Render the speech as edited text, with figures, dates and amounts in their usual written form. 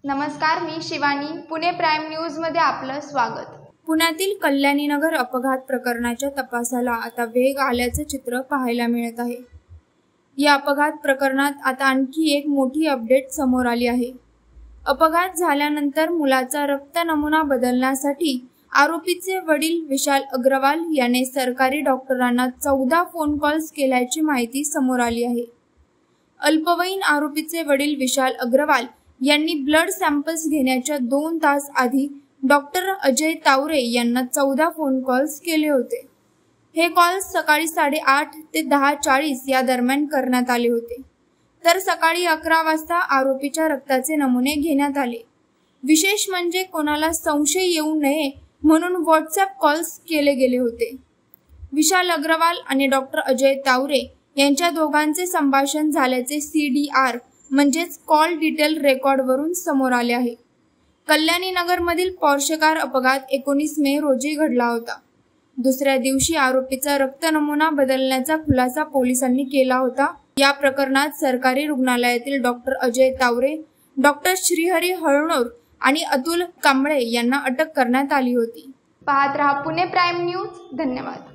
नमस्कार, मी Shivani. Pune prime news मध्ये आपलं स्वागत. पुण्यातील कल्याणीनगर अपघात प्रकरणाच्या तपासाला आता वेग आल्याचे चित्र पाहायला मिळत आहे. या अपघात प्रकरणात आता आणखी एक मोठी अपडेट समोर आली आहे. अपघात झाल्यानंतर मुलाचा रक्त नमुना बदलण्यासाठी आरोपीचे वडील विशाल अग्रवाल याने सरकारी डॉक्टरांना 14 फोन कॉल्स केल्याची माहिती समोर आली आहे. अल्पवयीन आरोपीचे वडील विशाल अग्रवाल यांनी ब्लड सॅम्पल्स घेण्याच्या 2 तास आधी डॉक्टर अजय तावरे यांना 14 फोन कॉल्स केले होते. हे कॉल्स सकाळी 8:30 ते 10:40 या दरम्यान करण्यात आले होते. तर सकाळी 11 वाजता आरोपीच्या रक्ताचे नमुने घेण्यात आले. विशेष म्हणजे कोणाला संशय येऊ नये म्हणून व्हॉट्सअप कॉल्स केले गेले होते. विशाल अग्रवाल आणि डॉक्टर अजय तावरे यांच्या दोघांचे संभाषण झाल्याचे CDR म्हणजेच कॉल डिटेल रेकॉर्ड वरून समोर आले आहे. कल्याणी नगर मधील पोर्शे कार अपघात 19 मे रोजी घडला होता. दुसऱ्या दिवशी आरोपीचा रक्त नमुना बदलण्याचा खुलासा पोलिसांनी केला होता. या प्रकरणात सरकारी रुग्णालयातील डॉक्टर अजय तावरे, डॉक्टर श्रीहरी हळणोर आणि अतुल कांबळे यांना अटक करण्यात आली होती. पाहत रहा पुणे प्राईम न्यूज. धन्यवाद.